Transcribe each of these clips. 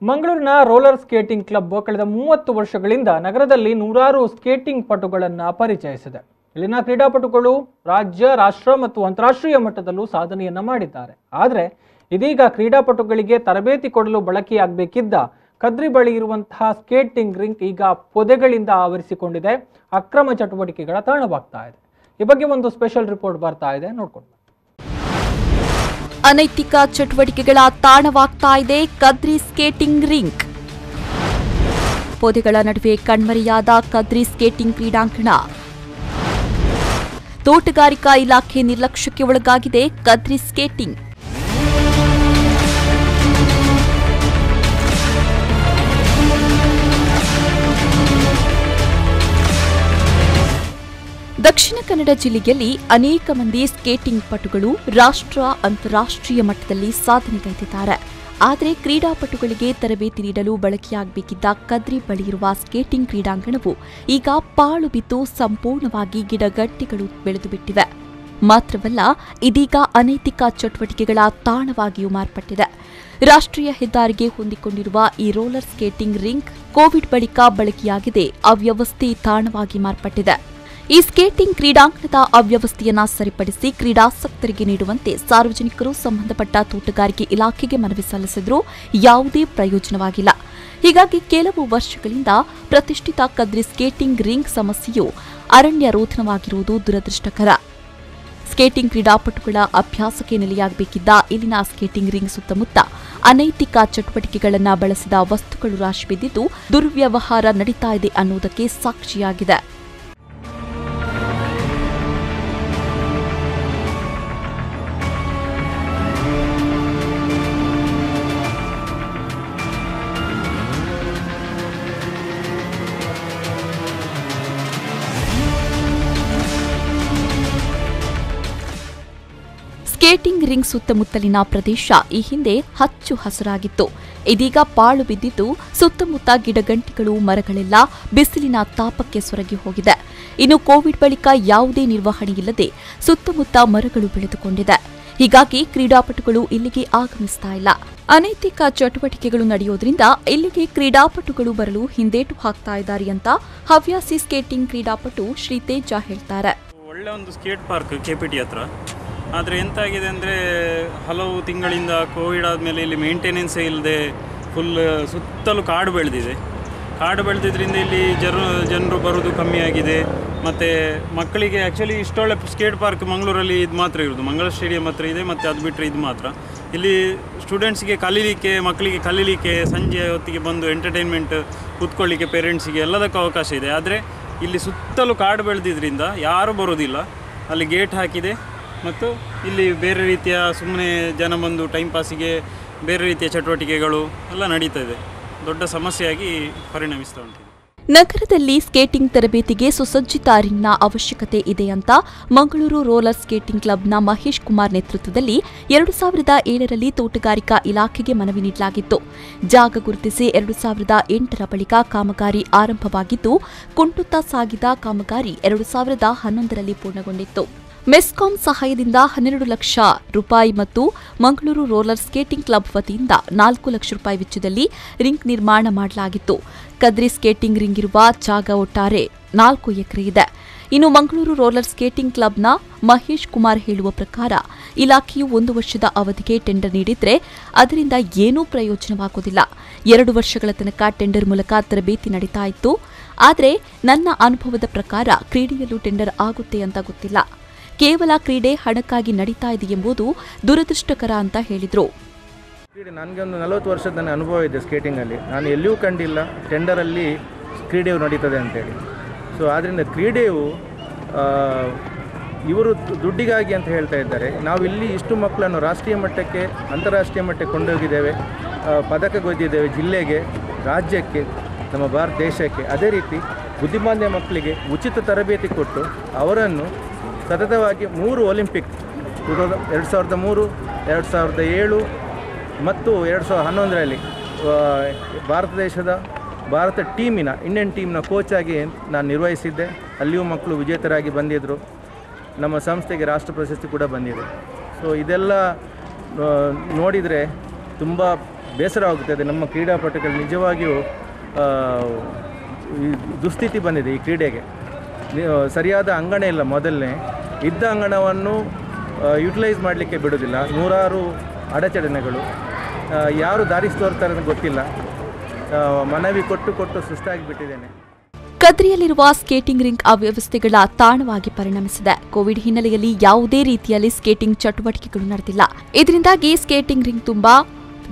ಮಂಗಳೂರಿನ roller skating club ಕಳೆದ 30 ವರ್ಷಗಳಿಂದ ನಗರದಲ್ಲಿ ನೂರಾರು ಸ್ಕೇಟಿಂಗ್ ಪಟುಗಳನ್ನು ಪರಿಚಯಿಸಿದೆ. ಇಲ್ಲಿನ ಕ್ರೀಡಾಪಟುಗಳು ರಾಜ್ಯ, ರಾಷ್ಟ್ರ ಮತ್ತು ಅಂತಾರಾಷ್ಟ್ರೀಯ ಮಟ್ಟದಲ್ಲೂ ಸಾಧನೆಯನ್ನ ಮಾಡಿದ್ದಾರೆ. ಆದರೆ ಇದೀಗ ಕ್ರೀಡಾಪಟುಗಳಿಗೆ ತರಬೇತಿ ಕೊಡಲು ಬಳಕೆಯಾಗಬೇಕಿದ್ದ ಕದ್ರಿ ಬಳಿ ಇರುವಂತಹ ಸ್ಕೇಟಿಂಗ್ ರಿಂಕ್ ಈಗ ಪೊದೆಗಳಿಂದ ಆವರಿಸಿಕೊಂಡಿದೆ, ಅಕ್ರಮ ಚಟುವಟಿಕೆಗಳ ತಾಣವಾಗ್ತಾ ಇದೆ. ಈ ಬಗ್ಗೆ ಒಂದು ಸ್ಪೆಷಲ್ ರಿಪೋರ್ಟ್ ಬರ್ತಾ ಇದೆ, ನೋಡ್ಕೊಂಡು. ಅನೈತಿಕ ಚಟುವಟಿಕೆಗಳ ತಾಣವಾಗ್ತಾ ಇದೆ ಕದ್ರಿ ಸ್ಕೇಟಿಂಗ್ ರಿಂಕ್. ಪೊದೆಗಳ ನಡುವೆ ಕಣ್ಮರೆಯಾದ ಕದ್ರಿ ಸ್ಕೇಟಿಂಗ್ ಕ್ರೀಡಾಂಗಣ. ತೋಟಗಾರಿಕಾ ಇಲಾಖೆ ನಿರ್ಲಕ್ಷ್ಯಕ್ಕೆ ಒಳಗಾಗಿದೆ ಕದ್ರಿ ಸ್ಕೇಟಿಂಗ್. ದಕ್ಷಿಣ ಕನ್ನಡ ಜಿಲ್ಲೆಯಲ್ಲಿ ಅನೇಕ ಮಂದಿ ಸ್ಕೇಟಿಂಗ್ ಪಟುಗಳು ರಾಷ್ಟ್ರ, ಅಂತಾರಾಷ್ಟ್ರೀಯ ಮಟ್ಟದಲ್ಲಿ ಸಾಧನೆಗೈದಿದ್ದಾರೆ. ಆದರೆ ಕ್ರೀಡಾಪಟುಗಳಿಗೆ ತರಬೇತಿ ನೀಡಲು ಬಳಕೆಯಾಗಬೇಕಿದ್ದ ಕದ್ರಿ ಬಳಿ ಇರುವ ಸ್ಕೇಟಿಂಗ್ ಕ್ರೀಡಾಂಗಣವು ಈಗ ಪಾಳು ಬಿದ್ದು ಸಂಪೂರ್ಣವಾಗಿ ಗಿಡಗಂಟಿಗಳು ಬೆಳೆದು ಬಿಟ್ಟಿವೆ. ಮಾತ್ರವಲ್ಲ, ಇದೀಗ ಅನೈತಿಕ ಚಟುವಟಿಕೆಗಳ ತಾಣವಾಗಿಯೂ ಮಾರ್ಪಟ್ಟಿದೆ. ರಾಷ್ಟ್ರೀಯ ಹೆದ್ದಾರಿಗೆ ಹೊಂದಿಕೊಂಡಿರುವ ಈ ರೋಲರ್ ಸ್ಕೇಟಿಂಗ್ ರಿಂಕ್ ಕೋವಿಡ್ ಬಳಿಕ ಬಳಕೆಯಾಗಿದೆ ಅವ್ಯವಸ್ಥೆ ತಾಣವಾಗಿ ಮಾರ್ಪಟ್ಟಿದೆ. ಈ ಸ್ಕೇಟಿಂಗ್ ಕ್ರೀಡಾಂಗಣದ ಅವ್ಯವಸ್ಥೆಯನ್ನ ಸರಿಪಡಿಸಿ ಕ್ರೀಡಾಸಕ್ತರಿಗೆ ನೀಡುವಂತೆ ಸಾರ್ವಜನಿಕರು ಸಂಬಂಧಪಟ್ಟ ತೋಟಗಾರಿಕೆ ಇಲಾಖೆಗೆ ಮನವಿ ಸಲ್ಲಿಸಿದರೂ ಯಾವುದೇ ಪ್ರಯೋಜನವಾಗಿಲ್ಲ. ಹೀಗಾಗಿ ಕೆಲವು ವರ್ಷಗಳಿಂದ ಪ್ರತಿಷ್ಠಿತ ಕದ್ರಿ ಸ್ಕೇಟಿಂಗ್ ರಿಂಗ್ ಸಮಸ್ಯೆಯು ಅರಣ್ಯ ರೋಧನವಾಗಿರುವುದು ದುರದೃಷ್ಟಕರ. ಸ್ಕೇಟಿಂಗ್ ಕ್ರೀಡಾಪಟುಗಳ ಅಭ್ಯಾಸಕ್ಕೆ ನೆಲೆಯಾಗಬೇಕಿದ್ದ ಇಲ್ಲಿನ ಸ್ಕೇಟಿಂಗ್ ರಿಂಗ್ ಸುತ್ತಮುತ್ತ ಅನೈತಿಕ ಚಟುವಟಿಕೆಗಳನ್ನು ಬಳಸಿದ ವಸ್ತುಗಳು ರಾಶಿ ಬಿದ್ದಿದ್ದು ದುರ್ವ್ಯವಹಾರ ನಡೀತಾ ಇದೆ ಅನ್ನುವುದಕ್ಕೆ ಸಾಕ್ಷಿಯಾಗಿದೆ. ಸ್ಕೇಟಿಂಗ್ ರಿಂಗ್ ಸುತ್ತಮುತ್ತಲಿನ ಪ್ರದೇಶ ಈ ಹಿಂದೆ ಹಚ್ಚು ಹಸಿರಾಗಿತ್ತು. ಇದೀಗ ಪಾಳು ಬಿದ್ದಿದ್ದು ಸುತ್ತಮುತ್ತ ಗಿಡಗಂಟಿಗಳು, ಮರಗಳೆಲ್ಲ ಬಿಸಿಲಿನ ತಾಪಕ್ಕೆ ಸೊರಗಿ ಹೋಗಿದೆ. ಇನ್ನು ಕೋವಿಡ್ ಬಳಿಕ ಯಾವುದೇ ನಿರ್ವಹಣೆಯಿಲ್ಲದೆ ಸುತ್ತಮುತ್ತ ಮರಗಳು ಬೆಳೆದುಕೊಂಡಿದೆ. ಹೀಗಾಗಿ ಕ್ರೀಡಾಪಟುಗಳು ಇಲ್ಲಿಗೆ ಆಗಮಿಸ್ತಾ ಇಲ್ಲ. ಅನೈತಿಕ ಚಟುವಟಿಕೆಗಳು ನಡೆಯೋದ್ರಿಂದ ಇಲ್ಲಿಗೆ ಕ್ರೀಡಾಪಟುಗಳು ಬರಲು ಹಿಂದೇಟು ಹಾಕ್ತಾ ಇದ್ದಾರೆ ಅಂತ ಹವ್ಯಾಸಿ ಸ್ಕೇಟಿಂಗ್ ಕ್ರೀಡಾಪಟು ಶ್ರೀತೇಜ ಹೇಳ್ತಾರೆ. ಒಳ್ಳೆ ಒಂದು ಸ್ಕೇಟ್ ಪಾರ್ಕ್ ಕೆಪಿಟಿ ಹತ್ರ. ಆದರೆ ಎಂತಾಗಿದೆ ಅಂದರೆ ಹಲವು ತಿಂಗಳಿಂದ ಕೋವಿಡ್ ಆದಮೇಲೆ ಇಲ್ಲಿ ಮೇಂಟೆನೆನ್ಸೇ ಇಲ್ಲದೆ ಫುಲ್ ಸುತ್ತಲೂ ಕಾಡು ಬೆಳೆದಿದೆ. ಕಾಡು ಬೆಳೆದಿದ್ದರಿಂದ ಇಲ್ಲಿ ಜನರು ಬರೋದು ಕಮ್ಮಿ ಆಗಿದೆ. ಮತ್ತು ಮಕ್ಕಳಿಗೆ ಆ್ಯಕ್ಚುಲಿ ಇಷ್ಟೊಳ್ಳೆ ಸ್ಕೇಟ್ ಪಾರ್ಕ್ ಮಂಗಳೂರಲ್ಲಿ ಇದು ಮಾತ್ರ ಇರೋದು, ಮಂಗಳ ಸ್ಟೇಡಿಯಂ ಹತ್ರ ಇದೆ. ಮತ್ತು ಅದು ಬಿಟ್ಟರೆ ಇದು ಮಾತ್ರ ಇಲ್ಲಿ ಸ್ಟೂಡೆಂಟ್ಸ್ಗೆ ಕಲೀಲಿಕ್ಕೆ, ಮಕ್ಕಳಿಗೆ ಕಲೀಲಿಕ್ಕೆ, ಸಂಜೆ ಹೊತ್ತಿಗೆ ಬಂದು ಎಂಟರ್ಟೈನ್ಮೆಂಟ್ ಕೂತ್ಕೊಳ್ಳಿಕ್ಕೆ ಪೇರೆಂಟ್ಸಿಗೆ ಎಲ್ಲದಕ್ಕೂ ಅವಕಾಶ ಇದೆ. ಆದರೆ ಇಲ್ಲಿ ಸುತ್ತಲೂ ಕಾಡು ಬೆಳೆದಿದ್ದರಿಂದ ಯಾರೂ ಬರೋದಿಲ್ಲ. ಅಲ್ಲಿ ಗೇಟ್ ಹಾಕಿದೆ ಮತ್ತು ಇಲ್ಲಿ ಬೇರೆ ರೀತಿಯ ಸುಮ್ಮನೆ ಜನ ಬಂದು ಟೈಮ್ ಪಾಸಿಗೆ ಬೇರೆ ರೀತಿಯ ಚಟುವಟಿಕೆಗಳು ಎಲ್ಲ ನಡೀತಾ ಇದೆ. ದೊಡ್ಡ ಸಮಸ್ಯೆಯಾಗಿ ಪರಿಣಮಿಸ್ತಾ ಉಂಟು. ನಗರದಲ್ಲಿ ಸ್ಕೇಟಿಂಗ್ ತರಬೇತಿಗೆ ಸುಸಜ್ಜಿತ ರಿಂಗ್ನ ಅವಶ್ಯಕತೆ ಇದೆ ಅಂತ ಮಂಗಳೂರು ರೋಲರ್ ಸ್ಕೇಟಿಂಗ್ ಕ್ಲಬ್ನ ಮಹೇಶ್ ಕುಮಾರ್ ನೇತೃತ್ವದಲ್ಲಿ 2007ರಲ್ಲಿ ತೋಟಗಾರಿಕಾ ಇಲಾಖೆಗೆ ಮನವಿ ನೀಡಲಾಗಿತ್ತು. ಜಾಗ ಗುರುತಿಸಿ 2008ರ ಬಳಿಕ ಕಾಮಗಾರಿ ಆರಂಭವಾಗಿದ್ದು, ಕುಂಟುತ್ತಾ ಸಾಗಿದ ಕಾಮಗಾರಿ 2011ರಲ್ಲಿ ಪೂರ್ಣಗೊಂಡಿತ್ತು. ಮೆಸ್ಕಾಂ ಸಹಾಯದಿಂದ 12 ಲಕ್ಷ ರೂಪಾಯಿ ಮತ್ತು ಮಂಗಳೂರು ರೋಲರ್ ಸ್ಕೇಟಿಂಗ್ ಕ್ಲಬ್ ವತಿಯಿಂದ 4 ಲಕ್ಷ ರೂಪಾಯಿ ವೆಚ್ಚದಲ್ಲಿ ರಿಂಗ್ ನಿರ್ಮಾಣ ಮಾಡಲಾಗಿತ್ತು. ಕದ್ರಿ ಸ್ಕೇಟಿಂಗ್ ರಿಂಗ್ ಇರುವ ಜಾಗ ಒಟ್ಟಾರೆ 4 ಎಕರೆ ಇದೆ. ಇನ್ನು ಮಂಗಳೂರು ರೋಲರ್ ಸ್ಕೇಟಿಂಗ್ ಕ್ಲಬ್ನ ಮಹೇಶ್ ಕುಮಾರ್ ಹೇಳುವ ಪ್ರಕಾರ ಇಲಾಖೆಯು 1 ವರ್ಷದ ಅವಧಿಗೆ ಟೆಂಡರ್ ನೀಡಿದ್ರೆ ಅದರಿಂದ ಏನೂ ಪ್ರಯೋಜನವಾಗುವುದಿಲ್ಲ. 2 ವರ್ಷಗಳ ತನಕ ಟೆಂಡರ್ ಮೂಲಕ ತರಬೇತಿ ನಡೀತಾ ಇತ್ತು. ಆದರೆ ನನ್ನ ಅನುಭವದ ಪ್ರಕಾರ ಕ್ರೀಡೆಯಲ್ಲೂ ಟೆಂಡರ್ ಆಗುತ್ತೆ ಅಂತ ಗೊತ್ತಿಲ್ಲ. ಕೇವಲ ಕ್ರೀಡೆ ಹಣಕ್ಕಾಗಿ ನಡೀತಾ ಇದೆ ಎಂಬುದು ದುರದೃಷ್ಟಕರ ಅಂತ ಹೇಳಿದರು. ನನಗೆ ಒಂದು 40 ವರ್ಷದ ನನ್ನ ಅನುಭವ ಇದೆ ಸ್ಕೇಟಿಂಗಲ್ಲಿ. ನಾನು ಎಲ್ಲಿಯೂ ಕಂಡಿಲ್ಲ ಟೆಂಡರಲ್ಲಿ ಕ್ರೀಡೆಯು ನಡೀತದೆ ಅಂತೇಳಿ. ಸೊ ಆದ್ದರಿಂದ ಕ್ರೀಡೆಯು ಇವರು ದುಡ್ಡಿಗಾಗಿ ಅಂತ ಹೇಳ್ತಾ ಇದ್ದಾರೆ. ನಾವು ಇಲ್ಲಿ ಇಷ್ಟು ಮಕ್ಕಳನ್ನು ರಾಷ್ಟ್ರೀಯ ಮಟ್ಟಕ್ಕೆ, ಅಂತಾರಾಷ್ಟ್ರೀಯ ಮಟ್ಟಕ್ಕೆ ಕೊಂಡೋಗಿದ್ದೇವೆ, ಪದಕ ಗೆದ್ದಿದ್ದೇವೆ, ಜಿಲ್ಲೆಗೆ, ರಾಜ್ಯಕ್ಕೆ, ನಮ್ಮ ಭಾರತ ದೇಶಕ್ಕೆ. ಅದೇ ರೀತಿ ಬುದ್ಧಿಮಾಂದ್ಯ ಮಕ್ಕಳಿಗೆ ಉಚಿತ ತರಬೇತಿ ಕೊಟ್ಟು ಅವರನ್ನು ಸತತವಾಗಿ 3 ಒಲಿಂಪಿಕ್ 2003, 2007 ಮತ್ತು 2011ರಲ್ಲಿ ಭಾರತ ಟೀಮಿನ ಇಂಡಿಯನ್ ಟೀಮ್ನ ಕೋಚಾಗಿ ನಾನು ನಿರ್ವಹಿಸಿದ್ದೆ. ಅಲ್ಲಿಯೂ ಮಕ್ಕಳು ವಿಜೇತರಾಗಿ ಬಂದಿದ್ದರು. ನಮ್ಮ ಸಂಸ್ಥೆಗೆ ರಾಷ್ಟ್ರ ಪ್ರಶಸ್ತಿ ಕೂಡ ಬಂದಿದೆ. ಸೊ ಇದೆಲ್ಲ ನೋಡಿದರೆ ತುಂಬ ಬೇಸರವಾಗುತ್ತದೆ. ನಮ್ಮ ಕ್ರೀಡಾಪಟುಗಳು ನಿಜವಾಗಿಯೂ ಈ ದುಸ್ಥಿತಿ ಬಂದಿದೆ ಈ ಕ್ರೀಡೆಗೆ. ಸರಿಯಾದ ಅಂಗಣ ಇಲ್ಲ. ಮೊದಲನೇ ಇದ್ದ ಅಂಗಣವನ್ನು ಯುಟಿಲೈಸ್ ಮಾಡಲಿಕ್ಕೆ ಬಿಡೋದಿಲ್ಲ. ನೂರಾರು ಅಡಚಣೆಗಳು, ಯಾರು ದಾರಿ ತೋರ್ತಾರೆ ಅಂತ ಗೊತ್ತಿಲ್ಲ. ಮನವಿ ಕೊಟ್ಟು ಸುಸ್ತಾಗಿಬಿಟ್ಟಿದ್ದೇನೆ. ಕದ್ರಿಯಲ್ಲಿರುವ ಸ್ಕೇಟಿಂಗ್ ರಿಂಗ್ ಅವ್ಯವಸ್ಥೆಗಳ ತಾಣವಾಗಿ ಪರಿಣಮಿಸಿದೆ. ಕೋವಿಡ್ ಹಿನ್ನೆಲೆಯಲ್ಲಿ ಯಾವುದೇ ರೀತಿಯಲ್ಲಿ ಸ್ಕೇಟಿಂಗ್ ಚಟುವಟಿಕೆಗಳು ನಡೆದಿಲ್ಲ. ಇದರಿಂದಾಗಿ ಸ್ಕೇಟಿಂಗ್ ರಿಂಗ್ ತುಂಬಾ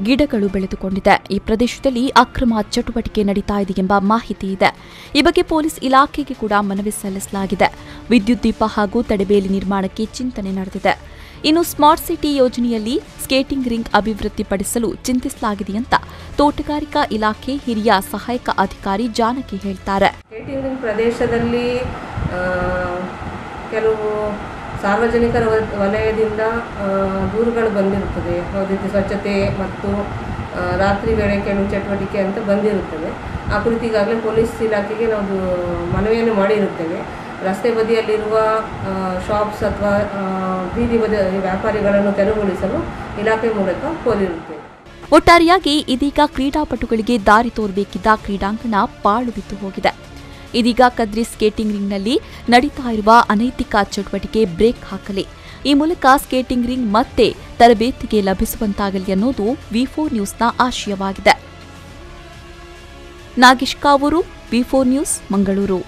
ಗಿಡಗಳು ಬೆಳೆದುಕೊಂಡಿದೆ. ಈ ಪ್ರದೇಶದಲ್ಲಿ ಅಕ್ರಮ ಚಟುವಟಿಕೆ ನಡೀತಾ ಇದೆ ಎಂಬ ಮಾಹಿತಿ ಇದೆ. ಈ ಬಗ್ಗೆ ಪೊಲೀಸ್ ಇಲಾಖೆಗೆ ಕೂಡ ಮನವಿ ಸಲ್ಲಿಸಲಾಗಿದೆ. ವಿದ್ಯುತ್ ದೀಪ ಹಾಗೂ ತಡೆಬೇಲಿ ನಿರ್ಮಾಣಕ್ಕೆ ಚಿಂತನೆ ನಡೆದಿದೆ. ಇನ್ನು ಸ್ಮಾರ್ಟ್ ಸಿಟಿ ಯೋಜನೆಯಲ್ಲಿ ಸ್ಕೇಟಿಂಗ್ ರಿಂಗ್ ಅಭಿವೃದ್ಧಿಪಡಿಸಲು ಚಿಂತಿಸಲಾಗಿದೆ ಅಂತ ತೋಟಗಾರಿಕಾ ಇಲಾಖೆ ಹಿರಿಯ ಸಹಾಯಕ ಅಧಿಕಾರಿ ಜಾನಕಿ ಹೇಳ್ತಾರೆ. ಸ್ಕೇಟಿಂಗ್ ರಿಂಗ್ ಪ್ರದೇಶದಲ್ಲಿ ಕೆಲವು ಸಾರ್ವಜನಿಕರ ವಲಯದಿಂದ ದೂರುಗಳು ಬಂದಿರುತ್ತದೆ. ಯಾವುದೇ ರೀತಿ ಸ್ವಚ್ಛತೆ ಮತ್ತು ರಾತ್ರಿ ವೇಳೆ ಕೆಲವು ಚಟುವಟಿಕೆ ಅಂತ ಬಂದಿರುತ್ತದೆ. ಆ ಕುರಿತು ಈಗಾಗಲೇ ಪೊಲೀಸ್ ಇಲಾಖೆಗೆ ನಾವು ಮನವಿಯನ್ನು ಮಾಡಿರುತ್ತೇವೆ. ರಸ್ತೆ ಬದಿಯಲ್ಲಿರುವ ಶಾಪ್ಸ್ ಅಥವಾ ಬೀದಿ ಬದಿ ವ್ಯಾಪಾರಿಗಳನ್ನು ತೆರವುಗೊಳಿಸಲು ಇಲಾಖೆ ಮೂಲಕ ಕೋರಿರುತ್ತೇವೆ. ಒಟ್ಟಾರೆಯಾಗಿ ಇದೀಗ ಕ್ರೀಡಾಪಟುಗಳಿಗೆ ದಾರಿ ತೋರಬೇಕಿದ್ದ ಕ್ರೀಡಾಂಗಣ ಪಾಳು ಬಿದ್ದು ಹೋಗಿದೆ. ಇದೀಗ ಕದ್ರಿ ಸ್ಕೇಟಿಂಗ್ ರಿಂಗ್ನಲ್ಲಿ ನಡೀತಾ ಇರುವ ಅನೈತಿಕ ಚಟುವಟಿಕೆ ಬ್ರೇಕ್ ಹಾಕಲಿ. ಈ ಮೂಲಕ ಸ್ಕೇಟಿಂಗ್ ರಿಂಗ್ ಮತ್ತೆ ತರಬೇತಿಗೆ ಲಭಿಸುವಂತಾಗಲಿ ಅನ್ನೋದು ವಿ4 ನ್ಯೂಸ್ನ ಆಶಯವಾಗಿದೆ. ನಾಗೇಶ್ ಕಾವೂರು, ವಿ4 ನ್ಯೂಸ್, ಮಂಗಳೂರು.